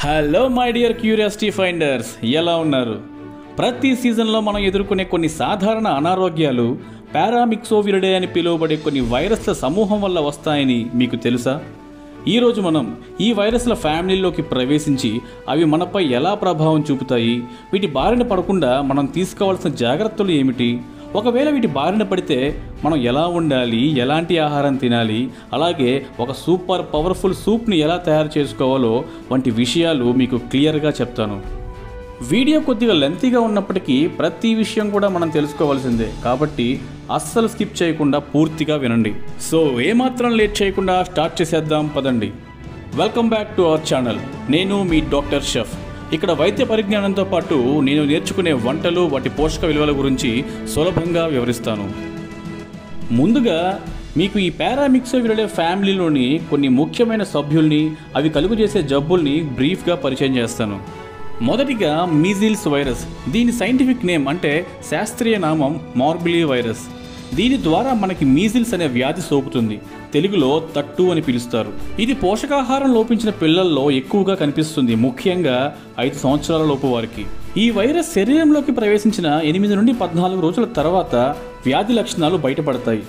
Hello my dear curiosity finders, ఎలా ఉన్నారు? ప్రతి సీజన్లో మనం ఎదుర్కొనే కొన్ని సాధారణ అనారోగ్యాలు పారామిక్సోవిరిడే అని పిలువబడే కొన్ని వైరస్ల సమూహం వల్ల వస్తాయని మీకు తెలుసా? ఈరోజు మనం ఈ వైరస్ల ఫ్యామిలీలోకి ప్రవేశించి అవి మనపై ఎలా ప్రభావం చూపుతాయి, వీటి బారిన పడకుండా మనం తీసుకోవాల్సిన జాగ్రత్తలు ఏమిటి, ఒకవేళ వీటి బారిన పడితే మనం ఎలా ఉండాలి, ఎలాంటి ఆహారం తినాలి, అలాగే ఒక సూపర్ పవర్ఫుల్ సూప్ని ఎలా తయారు చేసుకోవాలో వంటి విషయాలు మీకు క్లియర్గా చెప్తాను. వీడియో కొద్దిగా లెంతీగా ఉన్నప్పటికీ ప్రతి విషయం కూడా మనం తెలుసుకోవాల్సిందే, కాబట్టి అస్సలు స్కిప్ చేయకుండా పూర్తిగా వినండి. సో ఏమాత్రం లేట్ చేయకుండా స్టార్ట్ చేసేద్దాం పదండి. Welcome back to our channel. నేను మీ డాక్టర్ షెఫ్. ఇక్కడ వైద్య పరిజ్ఞానంతో పాటు నేను నేర్చుకునే వంటలు, వాటి పోషక విలువల గురించి సులభంగా వివరిస్తాను. ముందుగా మీకు ఈ పారామిక్సోవిరిడే ఫ్యామిలీలోని కొన్ని ముఖ్యమైన సభ్యుల్ని, అవి కలుగజేసే జబ్బుల్ని బ్రీఫ్గా పరిచయం చేస్తాను. మొదటిగా మీజిల్స్ వైరస్. దీని సైంటిఫిక్ నేమ్ అంటే శాస్త్రీయ నామం మార్బిలీ వైరస్. దీని ద్వారా మనకి మీజిల్స్ అనే వ్యాధి సోకుతుంది. తెలుగులో తట్టు అని పిలుస్తారు. ఇది పోషకాహారం లోపించిన పిల్లల్లో ఎక్కువగా కనిపిస్తుంది, ముఖ్యంగా 5 సంవత్సరాల లోపు వారికి. ఈ వైరస్ శరీరంలోకి ప్రవేశించిన 8 నుండి 14 రోజుల తర్వాత వ్యాధి లక్షణాలు బయటపడతాయి.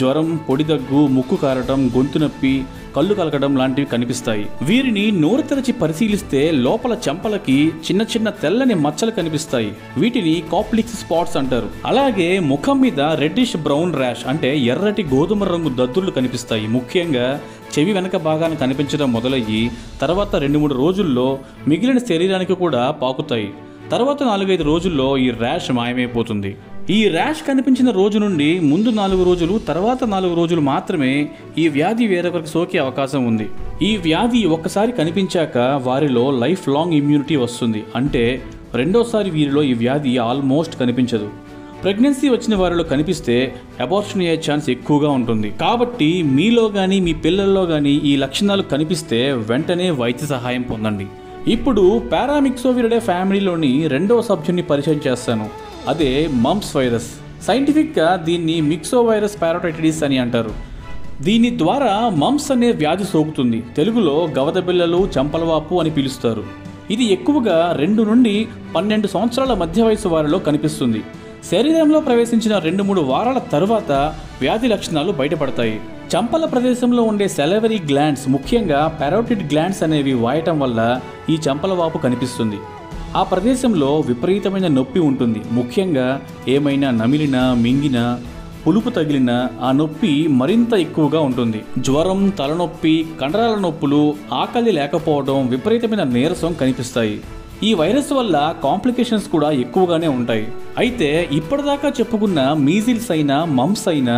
జ్వరం, పొడి దగ్గు, ముక్కు కారటం, గొంతు నొప్పి, కళ్ళు కలకడం లాంటివి కనిపిస్తాయి. వీరిని నోరు తెరచి పరిశీలిస్తే లోపల చెంపలకి చిన్న చిన్న తెల్లని మచ్చలు కనిపిస్తాయి. వీటిని కాప్లిక్స్ స్పాట్స్ అంటారు. అలాగే ముఖం మీద రెడ్డిష్ బ్రౌన్ ర్యాష్ అంటే ఎర్రటి గోధుమ రంగు దద్దుర్లు కనిపిస్తాయి. ముఖ్యంగా చెవి వెనక భాగాన్ని కనిపించడం మొదలయ్యి తర్వాత 2-3 రోజుల్లో మిగిలిన శరీరానికి కూడా పాకుతాయి. తర్వాత 4-5 రోజుల్లో ఈ ర్యాష్ మాయమైపోతుంది. ఈ ర్యాష్ కనిపించిన రోజు నుండి ముందు 4 రోజులు, తర్వాత 4 రోజులు మాత్రమే ఈ వ్యాధి వేరొకరికి సోకే అవకాశం ఉంది. ఈ వ్యాధి ఒక్కసారి కనిపించాక వారిలో లైఫ్ లాంగ్ ఇమ్యూనిటీ వస్తుంది. అంటే రెండోసారి వీరిలో ఈ వ్యాధి ఆల్మోస్ట్ కనిపించదు. ప్రెగ్నెన్సీ వచ్చిన వారిలో కనిపిస్తే అబార్షన్ అయ్యే ఛాన్స్ ఎక్కువగా ఉంటుంది. కాబట్టి మీలో కానీ మీ పిల్లల్లో కానీ ఈ లక్షణాలు కనిపిస్తే వెంటనే వైద్య సహాయం పొందండి. ఇప్పుడు పారామిక్సోవిరిడే ఫ్యామిలీలోని రెండవ సభ్యుని పరిచయం చేస్తాను. అదే మమ్స్ వైరస్. సైంటిఫిక్గా దీన్ని మిక్సో వైరస్ పారాటైటిస్ అని అంటారు. దీని ద్వారా మమ్స్ అనే వ్యాధి సోకుతుంది. తెలుగులో గవదబిళ్ళలు, చంపలవాపు అని పిలుస్తారు. ఇది ఎక్కువగా 2 నుండి 12 సంవత్సరాల మధ్య వయసు వారిలో కనిపిస్తుంది. శరీరంలో ప్రవేశించిన 2-3 వారాల తర్వాత వ్యాధి లక్షణాలు బయటపడతాయి. చంపల ప్రదేశంలో ఉండే సెలవరీ గ్లాండ్స్, ముఖ్యంగా పారోటిడ్ గ్లాండ్స్ అనేవి వాయటం వల్ల ఈ చంపలవాపు కనిపిస్తుంది. ఆ ప్రదేశంలో విపరీతమైన నొప్పి ఉంటుంది. ముఖ్యంగా ఏమైనా నమిలినా, మింగినా, పులుపు తగిలినా ఆ నొప్పి మరింత ఎక్కువగా ఉంటుంది. జ్వరం, తలనొప్పి, కండరాల నొప్పులు, ఆకలి లేకపోవడం, విపరీతమైన నీరసం కనిపిస్తాయి. ఈ వైరస్ వల్ల కాంప్లికేషన్స్ కూడా ఎక్కువగానే ఉంటాయి. అయితే ఇప్పటిదాకా చెప్పుకున్న మీజిల్స్ అయినా, మమ్స్ అయినా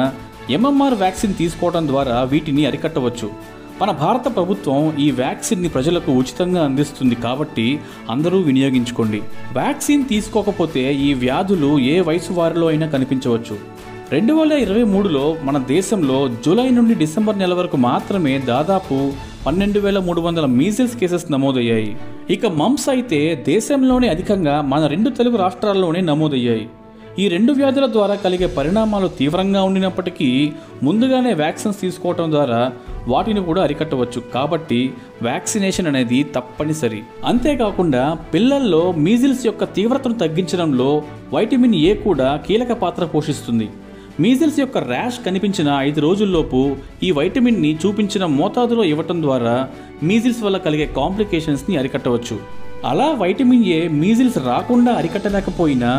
MMR వ్యాక్సిన్ తీసుకోవడం ద్వారా వీటిని అరికట్టవచ్చు. మన భారత ప్రభుత్వం ఈ వ్యాక్సిన్ని ప్రజలకు ఉచితంగా అందిస్తుంది, కాబట్టి అందరూ వినియోగించుకోండి. వ్యాక్సిన్ తీసుకోకపోతే ఈ వ్యాధులు ఏ వయసు వారిలో అయినా కనిపించవచ్చు. 2023లో మన దేశంలో జూలై నుండి డిసెంబర్ నెల వరకు మాత్రమే దాదాపు 12,300 మీజిల్స్ కేసెస్ నమోదయ్యాయి. ఇక మమ్స్ అయితే దేశంలోనే అధికంగా మన 2 తెలుగు రాష్ట్రాల్లోనే నమోదయ్యాయి. ఈ 2 వ్యాధుల ద్వారా కలిగే పరిణామాలు తీవ్రంగా ఉండినప్పటికీ ముందుగానే వ్యాక్సిన్స్ తీసుకోవడం ద్వారా వాటిని కూడా అరికట్టవచ్చు. కాబట్టి వ్యాక్సినేషన్ అనేది తప్పనిసరి. అంతేకాకుండా పిల్లల్లో మీజిల్స్ యొక్క తీవ్రతను తగ్గించడంలో వైటమిన్ ఏ కూడా కీలక పాత్ర పోషిస్తుంది. మీజిల్స్ యొక్క ర్యాష్ కనిపించిన 5 రోజుల్లోపు ఈ వైటమిన్ని చూపించిన మోతాదులో ఇవ్వటం ద్వారా మీజిల్స్ వల్ల కలిగే కాంప్లికేషన్స్ని అరికట్టవచ్చు. అలా వైటమిన్ ఏ మీజిల్స్ రాకుండా అరికట్టలేకపోయినా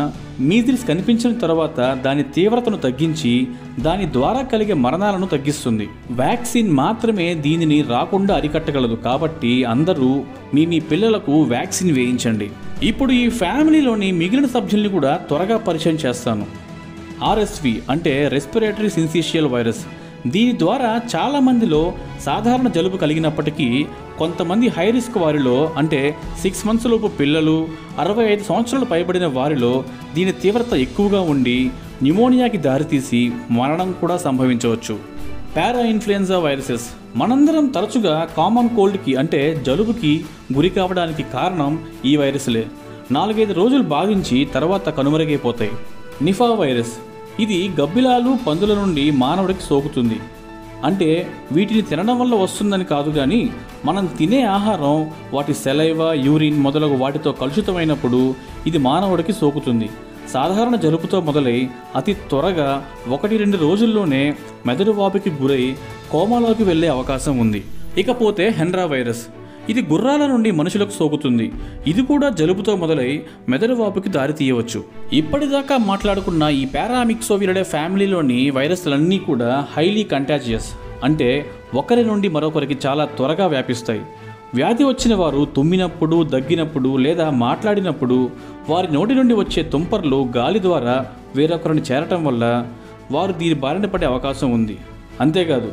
మీజిల్స్ కనిపించిన తర్వాత దాని తీవ్రతను తగ్గించి దాని ద్వారా కలిగే మరణాలను తగ్గిస్తుంది. వ్యాక్సిన్ మాత్రమే దీనిని రాకుండా అరికట్టగలదు. కాబట్టి అందరూ మీ పిల్లలకు వ్యాక్సిన్ వేయించండి. ఇప్పుడు ఈ ఫ్యామిలీలోని మిగిలిన సభ్యుల్ని కూడా త్వరగా పరిచయం చేస్తాను. RSV అంటే రెస్పిరేటరీ సిన్సిషియల్ వైరస్. దీని ద్వారా చాలామందిలో సాధారణ జలుబు కలిగినప్పటికీ కొంతమంది హై రిస్క్ వారిలో, అంటే 6 months లోపు పిల్లలు, 65 సంవత్సరాలు పైబడిన వారిలో దీని తీవ్రత ఎక్కువగా ఉండి న్యూమోనియాకి దారితీసి మరణం కూడా సంభవించవచ్చు. పారా ఇన్ఫ్లుయెన్జా వైరసెస్. మనందరం తరచుగా కామన్ కోల్డ్కి అంటే జలుబుకి గురి కావడానికి కారణం ఈ వైరస్లే. 4-5 రోజులు బాధించి తర్వాత కనుమరుగైపోతాయి. Nipah virus. ఇది గబ్బిలాలు, పందుల నుండి మానవుడికి సోకుతుంది. అంటే వీటిని తినడం వల్ల వస్తుందని కాదు, కానీ మనం తినే ఆహారం వాటి సెలైవా, యూరిన్ మొదలగు వాటితో కలుషితమైనప్పుడు ఇది మానవుడికి సోకుతుంది. సాధారణ జలుబుతో మొదలై అతి త్వరగా 1-2 రోజుల్లోనే మెదడు వాపుకి గురై కోమాలోకి వెళ్లే అవకాశం ఉంది. ఇకపోతే హెండ్రా వైరస్. ఇది గుర్రాల నుండి మనుషులకు సోకుతుంది. ఇది కూడా జలుబుతో మొదలై మెదడు వాపుకి దారితీయవచ్చు. ఇప్పటిదాకా మాట్లాడుకున్న ఈ పారామిక్సోవిరిడే ఫ్యామిలీలోని వైరస్లన్నీ కూడా హైలీ కంటాజియస్, అంటే ఒకరి నుండి మరొకరికి చాలా త్వరగా వ్యాపిస్తాయి. వ్యాధి వచ్చిన వారు తుమ్మినప్పుడు, దగ్గినప్పుడు లేదా మాట్లాడినప్పుడు వారి నోటి నుండి వచ్చే తుంపర్లు గాలి ద్వారా వేరొకరిని చేరటం వల్ల వారు దీని బారిన పడే అవకాశం ఉంది. అంతేకాదు,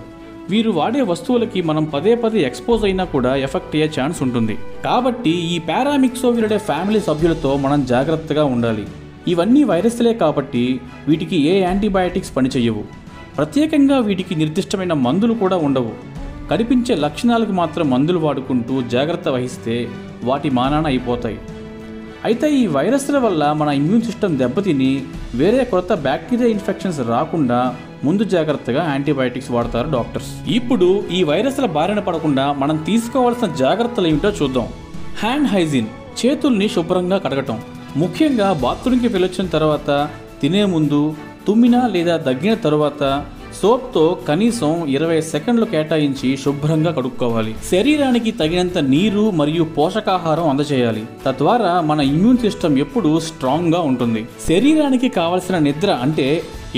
వీరు వాడే వస్తువులకి మనం పదే ఎక్స్పోజ్ అయినా కూడా ఎఫెక్ట్ అయ్యే ఛాన్స్ ఉంటుంది. కాబట్టి ఈ పారామిక్సోవిరిడే ఫ్యామిలీ సభ్యులతో మనం జాగ్రత్తగా ఉండాలి. ఇవన్నీ వైరస్లే కాబట్టి వీటికి ఏ యాంటీబయాటిక్స్ పనిచేయవు. ప్రత్యేకంగా వీటికి నిర్దిష్టమైన మందులు కూడా ఉండవు. కనిపించే లక్షణాలకు మాత్రం మందులు వాడుకుంటూ జాగ్రత్త వహిస్తే వాటి మానాన అయిపోతాయి. అయితే ఈ వైరస్ల వల్ల మన ఇమ్యూన్ సిస్టమ్ దెబ్బతిని వేరే కొత్త బ్యాక్టీరియా ఇన్ఫెక్షన్స్ రాకుండా ముందు జాగ్రత్తగా యాంటీబయాటిక్స్ వాడతారు డాక్టర్స్. ఇప్పుడు ఈ వైరస్ల బారిన పడకుండా మనం తీసుకోవాల్సిన జాగ్రత్తలు ఏమిటో చూద్దాం. హ్యాండ్ హైజీన్, చేతుల్ని శుభ్రంగా కడగటం. ముఖ్యంగా బాత్రూమ్కి వెళ్ళొచ్చిన తర్వాత, తినే ముందు, తుమ్మిన లేదా దగ్గిన తర్వాత సోప్తో కనీసం 20 సెకండ్లు కేటాయించి శుభ్రంగా కడుక్కోవాలి. శరీరానికి తగినంత నీరు మరియు పోషకాహారం అందజేయాలి. తద్వారా మన ఇమ్యూన్ సిస్టమ్ ఎప్పుడూ స్ట్రాంగ్గా ఉంటుంది. శరీరానికి కావలసిన నిద్ర అంటే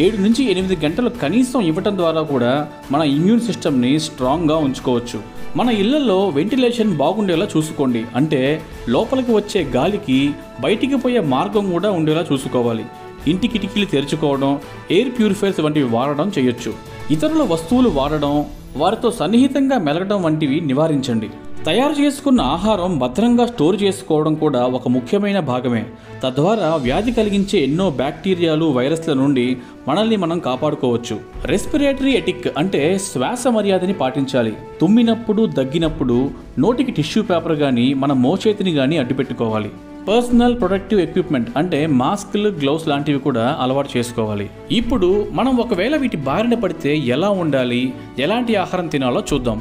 7 నుంచి 8 గంటలు కనీసం ఇవ్వటం ద్వారా కూడా మన ఇమ్యూన్ సిస్టమ్ని స్ట్రాంగ్గా ఉంచుకోవచ్చు. మన ఇళ్లలో వెంటిలేషన్ బాగుండేలా చూసుకోండి. అంటే లోపలికి వచ్చే గాలికి బయటికి పోయే మార్గం కూడా ఉండేలా చూసుకోవాలి. ఇంటి కిటికీలు తెరుచుకోవడం, ఎయిర్ ప్యూరిఫైర్స్ వంటివి వాడడం చేయొచ్చు. ఇతరుల వస్తువులు వాడడం, వారితో సన్నిహితంగా మెలగడం వంటివి నివారించండి. తయారు చేసుకున్న ఆహారం భద్రంగా స్టోర్ చేసుకోవడం కూడా ఒక ముఖ్యమైన భాగమే. తద్వారా వ్యాధి కలిగించే ఎన్నో బ్యాక్టీరియాలు, వైరస్ల నుండి మనల్ని మనం కాపాడుకోవచ్చు. రెస్పిరేటరీ ఎటిక్ అంటే శ్వాస మర్యాదని పాటించాలి. తుమ్మినప్పుడు, దగ్గినప్పుడు నోటికి టిష్యూ పేపర్ కానీ మన మోచేతిని కానీ అడ్డుపెట్టుకోవాలి. పర్సనల్ ప్రొటెక్టివ్ ఎక్విప్మెంట్ అంటే మాస్క్లు, గ్లౌస్ లాంటివి కూడా అలవాటు చేసుకోవాలి. ఇప్పుడు మనం ఒకవేళ వీటి బారిన పడితే ఎలా ఉండాలి, ఎలాంటి ఆహారం తినాలో చూద్దాం.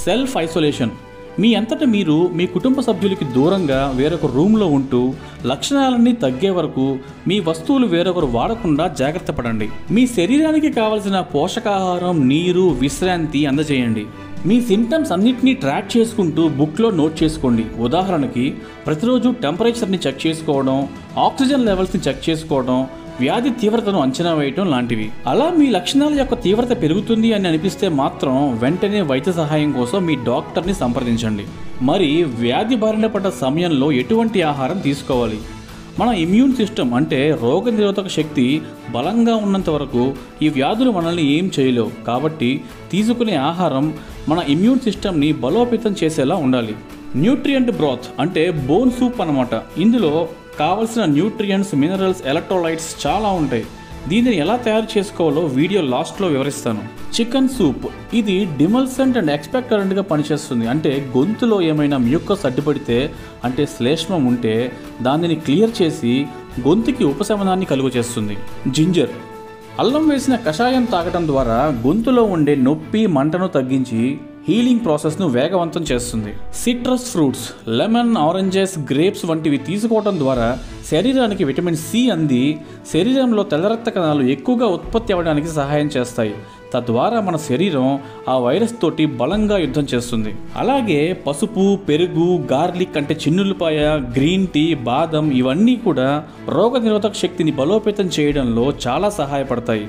Self isolation. మీ అంతటా మీరు మీ కుటుంబ సభ్యులకి దూరంగా వేరొక రూమ్లో ఉంటూ లక్షణాలన్నీ తగ్గే వరకు మీ వస్తువులు వేరొకరు వాడకుండా జాగ్రత్త పడండి. మీ శరీరానికి కావలసిన పోషకాహారం, నీరు, విశ్రాంతి అందజేయండి. మీ సింటమ్స్ అన్నిటినీ ట్రాక్ చేసుకుంటూ బుక్లో నోట్ చేసుకోండి. ఉదాహరణకి ప్రతిరోజు టెంపరేచర్ని చెక్ చేసుకోవడం, ఆక్సిజన్ లెవెల్స్ని చెక్ చేసుకోవడం, వ్యాధి తీవ్రతను అంచనా వేయటం లాంటివి. అలా మీ లక్షణాల యొక్క తీవ్రత పెరుగుతుంది అని అనిపిస్తే మాత్రం వెంటనే వైద్య సహాయం కోసం మీ డాక్టర్ని సంప్రదించండి. మరి వ్యాధి బారిన పడ్డ సమయంలో ఎటువంటి ఆహారం తీసుకోవాలి? మన ఇమ్యూన్ సిస్టమ్ అంటే రోగనిరోధక శక్తి బలంగా ఉన్నంత వరకు ఈ వ్యాధులు మనల్ని ఏం చేయలేవు. కాబట్టి తీసుకునే ఆహారం మన ఇమ్యూన్ సిస్టమ్ని బలోపేతం చేసేలా ఉండాలి. న్యూట్రియంట్ బ్రాత్ అంటే బోన్ సూప్ అన్నమాట. ఇందులో కావలసిన న్యూట్రియంట్స్, మినరల్స్, ఎలక్ట్రోలైట్స్ చాలా ఉంటాయి. దీనిని ఎలా తయారు చేసుకోవాలో వీడియో లాస్ట్లో వివరిస్తాను. Chicken soup. ఇది డిమల్సెంట్ అండ్ ఎక్స్పెక్టరెంట్గా పనిచేస్తుంది. అంటే గొంతులో ఏమైనా మ్యూకస్ అడ్డుపడితే, అంటే శ్లేష్మం ఉంటే దానిని క్లియర్ చేసి గొంతుకి ఉపశమనాన్ని కలుగు చేస్తుంది. జింజర్. అల్లం వేసిన కషాయం తాగటం ద్వారా గొంతులో ఉండే నొప్పి, మంటను తగ్గించి హీలింగ్ ప్రాసెస్ను వేగవంతం చేస్తుంది. Citrus fruits, lemon, oranges, grapes వంటివి తీసుకోవడం ద్వారా శరీరానికి విటమిన్ సి అంది శరీరంలో తెల్ల రక్త కణాలు ఎక్కువగా ఉత్పత్తి అవ్వడానికి సహాయం చేస్తాయి. తద్వారా మన శరీరం ఆ వైరస్ తోటి బలంగా యుద్ధం చేస్తుంది. అలాగే పసుపు, పెరుగు, గార్లిక్ అంటే చిన్నులపాయ, గ్రీన్ టీ, బాదం ఇవన్నీ కూడా రోగనిరోధక శక్తిని బలోపేతం చేయడంలో చాలా సహాయపడతాయి.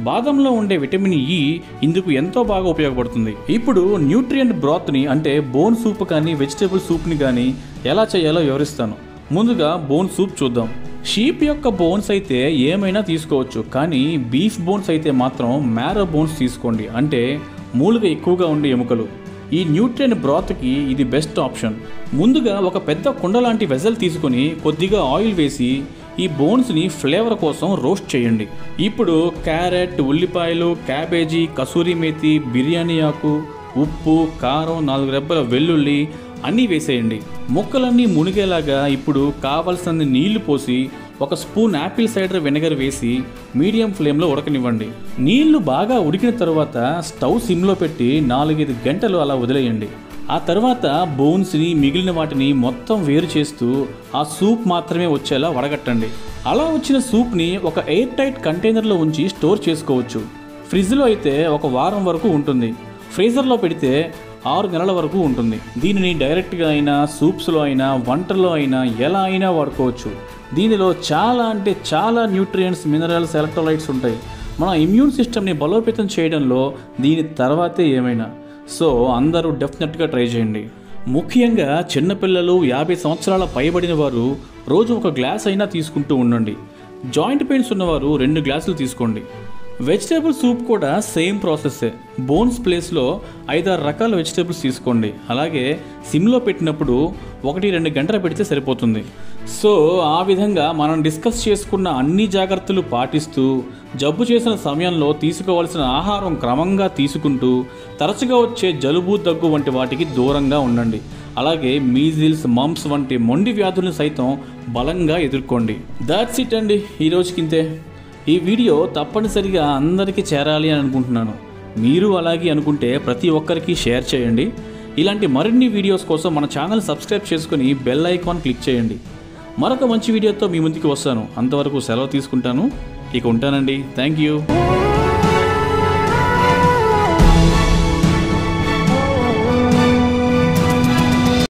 బాదంలో ఉండే విటమిన్ ఇ ఇందుకు ఎంతో బాగా ఉపయోగపడుతుంది. ఇప్పుడు న్యూట్రియంట్ బ్రాత్ని అంటే బోన్ సూప్ కానీ వెజిటేబుల్ సూప్ని కానీ ఎలా చేయాలో వివరిస్తాను. ముందుగా బోన్ సూప్ చూద్దాం. షీప్ యొక్క బోన్స్ అయితే ఏమైనా తీసుకోవచ్చు, కానీ బీఫ్ బోన్స్ అయితే మాత్రం మ్యారో బోన్స్ తీసుకోండి. అంటే మూలుగ ఎక్కువగా ఉండే ఎముకలు. ఈ న్యూట్రియంట్ బ్రాత్కి ఇది బెస్ట్ ఆప్షన్. ముందుగా ఒక పెద్ద కుండ లాంటి వెజల్ తీసుకొని కొద్దిగా ఆయిల్ వేసి ఈ బోన్స్ని ఫ్లేవర్ కోసం రోస్ట్ చేయండి. ఇప్పుడు క్యారెట్, ఉల్లిపాయలు, క్యాబేజీ, కసూరి మేతి, బిర్యానీ ఆకు, ఉప్పు, కారం, 4 రెబ్బల వెల్లుల్లి అన్నీ వేసేయండి. ముక్కలన్నీ మునిగేలాగా ఇప్పుడు కావలసినన్ని నీళ్లు పోసి 1 స్పూన్ యాపిల్ సైడర్ వెనిగర్ వేసి మీడియం ఫ్లేమ్లో ఉడకనివ్వండి. నీళ్లు బాగా ఉడికిన తర్వాత స్టవ్ సిమ్లో పెట్టి 4-5 గంటలు అలా వదిలేయండి. ఆ తర్వాత బోన్స్ని మిగిలిన వాటిని మొత్తం వేరు చేస్తూ ఆ సూప్ మాత్రమే వచ్చేలా వడగట్టండి. అలా వచ్చిన సూప్ని ఒక ఎయిర్ టైట్ కంటైనర్లో ఉంచి స్టోర్ చేసుకోవచ్చు. ఫ్రిడ్జ్లో అయితే 1 వారం వరకు ఉంటుంది. ఫ్రీజర్లో పెడితే 6 నెలల వరకు ఉంటుంది. దీనిని డైరెక్ట్గా అయినా, సూప్స్లో అయినా, వంటల్లో అయినా ఎలా అయినా వాడుకోవచ్చు. దీనిలో చాలా న్యూట్రియంట్స్, మినరల్స్, ఎలక్ట్రోలైట్స్ ఉంటాయి. మన ఇమ్యూన్ సిస్టమ్ని బలోపేతం చేయడంలో దీని తర్వాతే ఏమైనా. సో అందరూ డెఫినెట్గా ట్రై చేయండి. ముఖ్యంగా చిన్నపిల్లలు, 50 సంవత్సరాల పైబడిన వారు రోజు 1 గ్లాస్ అయినా తీసుకుంటూ ఉండండి. జాయింట్ పెయిన్స్ ఉన్నవారు 2 గ్లాసులు తీసుకోండి. వెజిటేబుల్ సూప్ కూడా సేమ్ ప్రాసెస్సే. బోన్స్ ప్లేస్లో 5-6 రకాల వెజిటేబుల్స్ తీసుకోండి. అలాగే సిమ్లో పెట్టినప్పుడు 1-2 గంటలు పెడితే సరిపోతుంది. సో ఆ విధంగా మనం డిస్కస్ చేసుకున్న అన్ని జాగ్రత్తలు పాటిస్తూ జబ్బు చేసిన సమయంలో తీసుకోవాల్సిన ఆహారం క్రమంగా తీసుకుంటూ తరచుగా వచ్చే జలుబు, దగ్గు వంటి వాటికి దూరంగా ఉండండి. అలాగే మీజిల్స్, మంప్స్ వంటి మొండి వ్యాధులను సైతం బలంగా ఎదుర్కోండి. దాట్స్ ఇట్ అండి, ఈ రోజుకింతే. ఈ వీడియో తప్పనిసరిగా అందరికీ చేరాలి అని అనుకుంటున్నాను. మీరు అలాగే అనుకుంటే ప్రతి ఒక్కరికి షేర్ చేయండి. ఇలాంటి మరిన్ని వీడియోస్ కోసం మన ఛానల్ సబ్స్క్రైబ్ చేసుకుని బెల్ ఐకాన్ క్లిక్ చేయండి. మరొక మంచి వీడియోతో మీ ముందుకు వస్తాను. అంతవరకు సెలవు తీసుకుంటాను. ఇక ఉంటానండి. Thank you.